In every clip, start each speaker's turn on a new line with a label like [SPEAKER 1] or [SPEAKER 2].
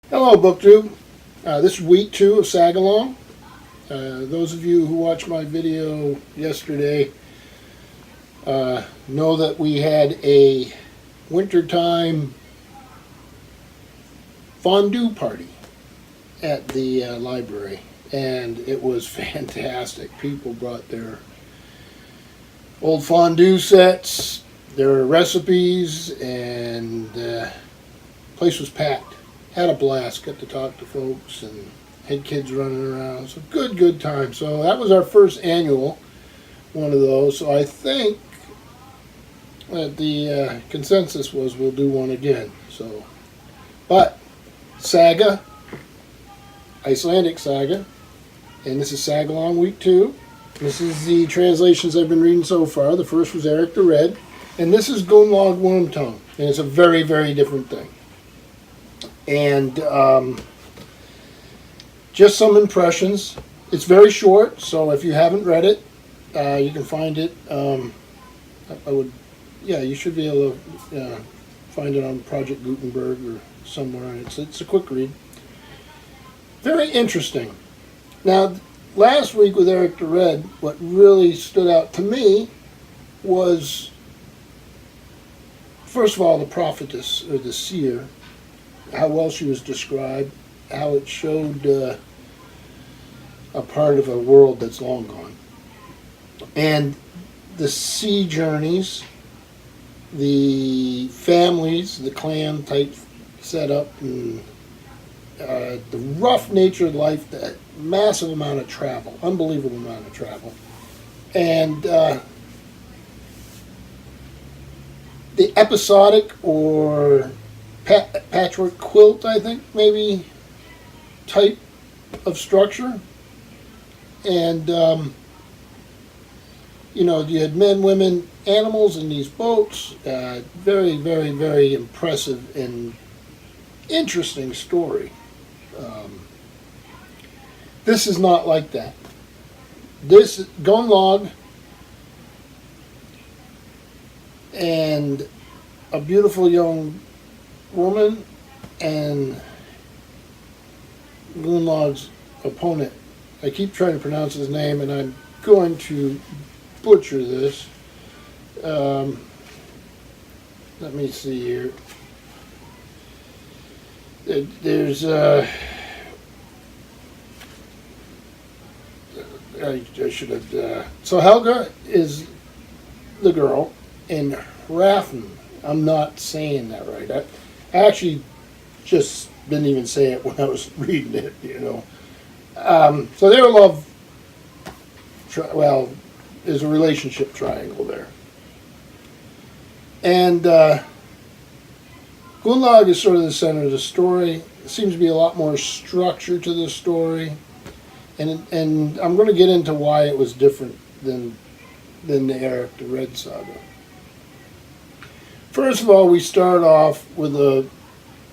[SPEAKER 1] Hello, BookTube. This is week 2 of Sagalong. Those of you who watched my video yesterday know that we had a wintertime fondue party at the library, and it was fantastic. People brought their old fondue sets, their recipes, and the place was packed. Had a blast, got to talk to folks and had kids running around. It was a good time. So that was our first annual one of those. So I think that the consensus was we'll do one again. But Saga, Icelandic Saga, and this is Sagalong week 2. This is the translations I've been reading so far. The first was Eric the Red, and this is Gunnlaug Wormtongue, and it's a very different thing. And just some impressions. It's very short, so if you haven't read it, you can find it. You should be able to find it on Project Gutenberg or somewhere. It's a quick read. Very interesting. Now, last week with Eric the Red, what really stood out to me was, first of all, the prophetess, or the seer, how well she was described, how it showed a part of a world that's long gone. And the sea journeys, the families, the clan type setup, and the rough nature of life, that massive amount of travel, unbelievable amount of travel. And the episodic or patchwork quilt, I think, maybe, type of structure. And, you had men, women, animals in these boats. Very impressive and interesting story. This is not like that. This Gunnlaug and a beautiful young woman and Gunnlaug's opponent. I keep trying to pronounce his name, and I'm going to butcher this. Let me see here. There's I should have. So Helga is the girl, and Hrafn. I'm not saying that right. I actually just didn't even say it when I was reading it, So their love, there's a relationship triangle there. And Gunnlaug is sort of the center of the story. There seems to be a lot more structure to the story. And I'm going to get into why it was different than the Eric the Red saga. First of all, we start off with a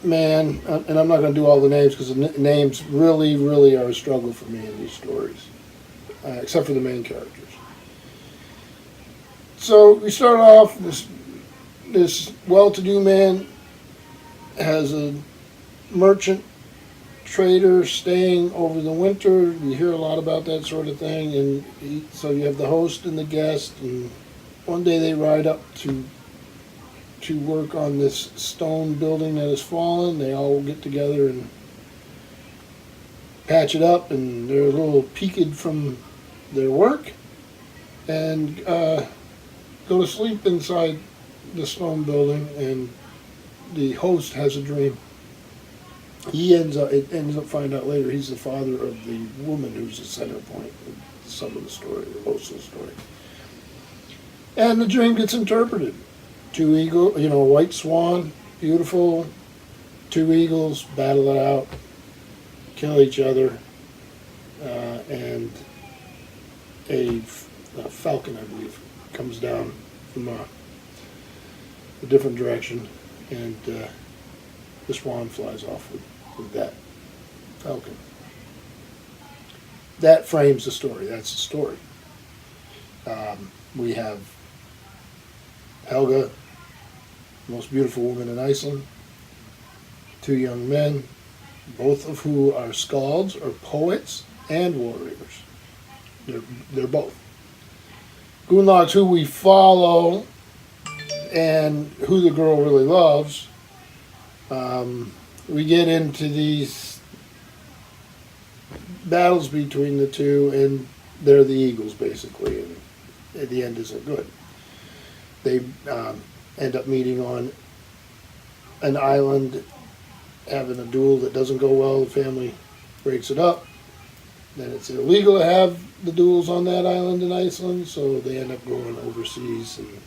[SPEAKER 1] man, and I'm not going to do all the names because the names really are a struggle for me in these stories, except for the main characters. So we start off, this well-to-do man has a merchant trader staying over the winter. You hear a lot about that sort of thing, and so you have the host and the guest, and one day they ride up to work on this stone building that has fallen. They all get together and patch it up, and they're a little peaked from their work, and go to sleep inside the stone building, and the host has a dream. It ends up finding out later he's the father of the woman who's the center point of some of the story, or most of the story. And the dream gets interpreted. Two eagles, a white swan, beautiful. Two eagles battle it out, kill each other, and a falcon, I believe, comes down from a different direction, and the swan flies off with that falcon. That frames the story. That's the story. We have Helga, the most beautiful woman in Iceland, two young men, both of who are skalds or poets and warriors. They're both. Gunnlaug's who we follow and who the girl really loves. We get into these battles between the two, and they're the eagles basically, and at the end isn't good. They end up meeting on an island, having a duel that doesn't go well. The family breaks it up. Then it's illegal to have the duels on that island in Iceland, so they end up going overseas and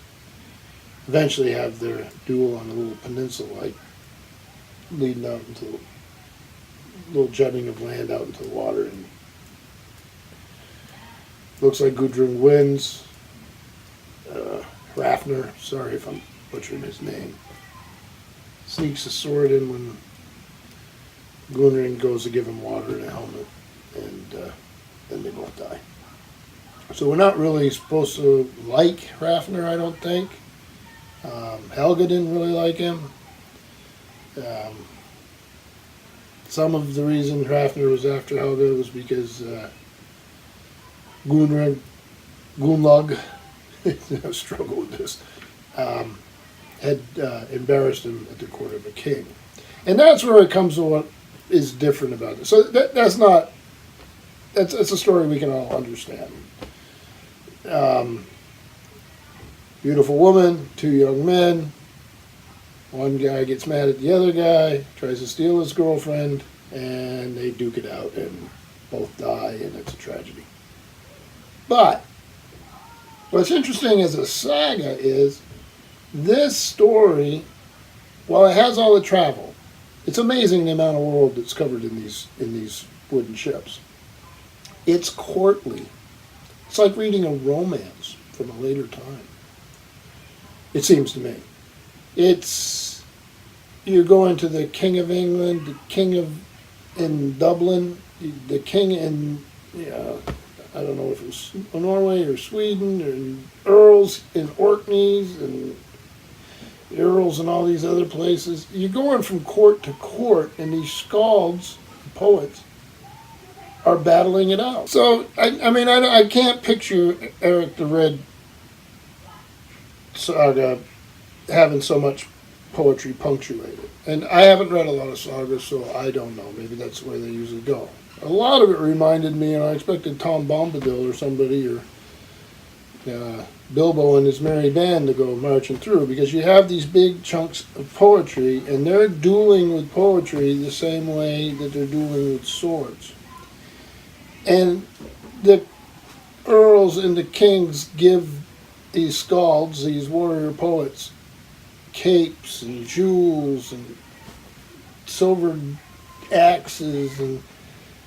[SPEAKER 1] eventually have their duel on a little peninsula, like leading out into a little jutting of land out into the water. And looks like Gudrun wins. Hrafnir, sorry if I'm butchering his name, sneaks a sword in when Gunnlaug goes to give him water and a helmet, and then they both die. So we're not really supposed to like Hrafnir, I don't think. Helga didn't really like him. Some of the reason Hrafnir was after Helga was because Gunnlaug, I struggle with this, had embarrassed him at the court of a king. And that's where it comes to what is different about it. So that's a story we can all understand. Beautiful woman, two young men. One guy gets mad at the other guy, tries to steal his girlfriend, and they duke it out and both die, and it's a tragedy. But what's interesting as a saga is this story, while it has all the travel, it's amazing the amount of world that's covered in these wooden ships. It's courtly. It's like reading a romance from a later time. It seems to me. You're going to the King of England, the King in Dublin, the King in, I don't know if it was Norway or Sweden, and Earls in Orkneys, and Earls and all these other places. You're going from court to court, and these skalds, poets, are battling it out. So, I can't picture Eric the Red saga having so much poetry punctuated. And I haven't read a lot of sagas, so I don't know. Maybe that's where they usually go. A lot of it reminded me, and I expected Tom Bombadil or somebody, or Bilbo and his merry band to go marching through, because you have these big chunks of poetry, and they're dueling with poetry the same way that they're dueling with swords. And the earls and the kings give these skalds, these warrior poets, capes and jewels and silver axes, and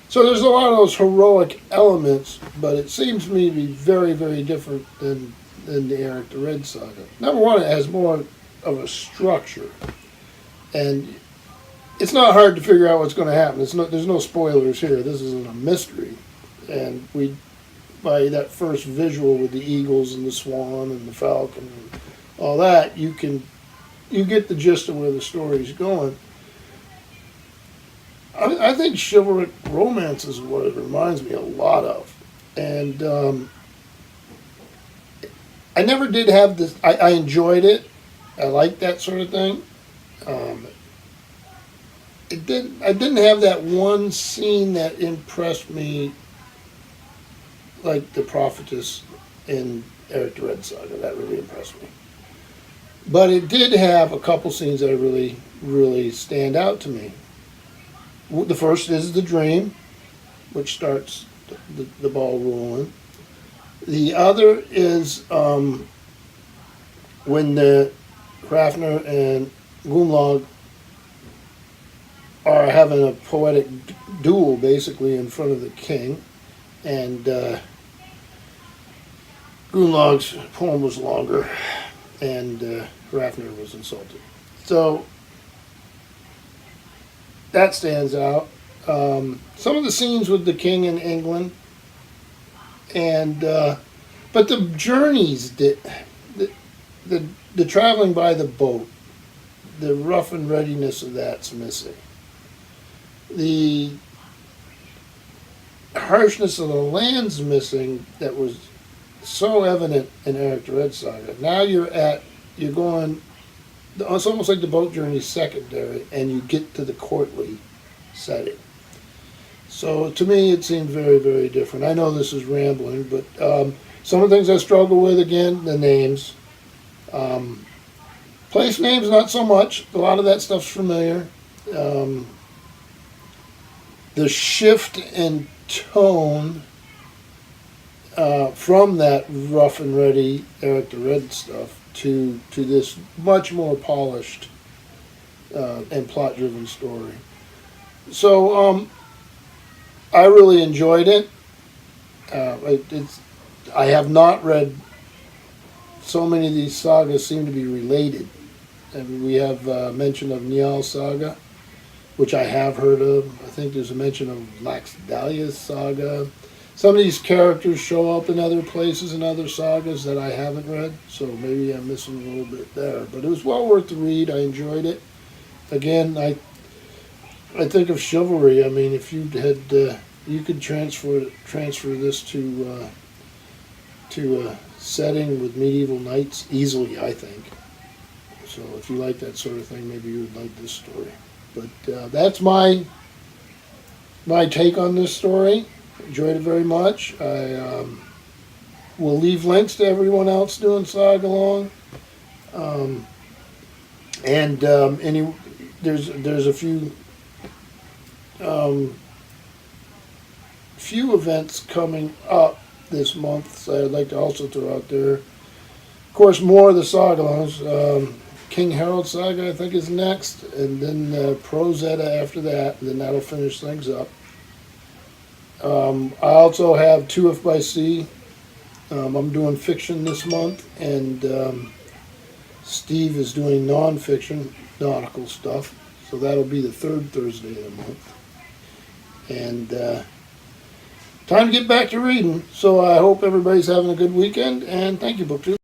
[SPEAKER 1] so there's a lot of those heroic elements, but it seems to me to be very, very different than the Eric the Red saga. Number one, it has more of a structure, and it's not hard to figure out what's going to happen. There's no spoilers here. This isn't a mystery, and by that first visual with the eagles and the swan and the falcon and all that, you get the gist of where the story's going. I think chivalric romance is what it reminds me a lot of. And I never did have this. I enjoyed it. I liked that sort of thing. I didn't have that one scene that impressed me like the prophetess in Eric the Red saga. That really impressed me. But it did have a couple scenes that really, really stand out to me. The first is the dream, which starts the ball rolling. The other is when the Hrafnir and Gunnlaug are having a poetic duel, basically, in front of the king. And Gunnlaug's poem was longer, and Hrafnir was insulted. So that stands out. Some of the scenes with the king in England, and but the journeys, the traveling by the boat, the rough and readiness of that's missing. the harshness of the land's missing that was so evident in Eric the Red Saga. Now you're going, it's almost like the boat journey secondary, and you get to the courtly setting. So to me, it seemed very, very different. I know this is rambling, but some of the things I struggle with, again, the names. Place names, not so much. A lot of that stuff's familiar. The shift in tone from that rough and ready Eric the Red stuff to this much more polished and plot-driven story. So I really enjoyed it. I have not read so many of these sagas seem to be related. I mean, we have mention of Njal Saga, which I have heard of. I think there's a mention of Laxdalia's Saga. Some of these characters show up in other places in other sagas that I haven't read, so maybe I'm missing a little bit there. But it was well worth the read. I enjoyed it. Again, I think of chivalry. I mean, if you had, you could transfer this to a setting with medieval knights easily, I think. So if you like that sort of thing, maybe you would like this story. But that's my take on this story. Enjoyed it very much. I will leave links to everyone else doing Sagalong. There's a few events coming up this month, so I'd like to also throw out there. Of course, more of the Sagalongs. King Harold Saga, I think, is next, and then Prozetta after that, and then that'll finish things up. I also have 2F by Sea. I'm doing fiction this month, and Steve is doing non-fiction, nautical stuff, so that'll be the third Thursday of the month. And time to get back to reading, so I hope everybody's having a good weekend, and thank you, BookTube.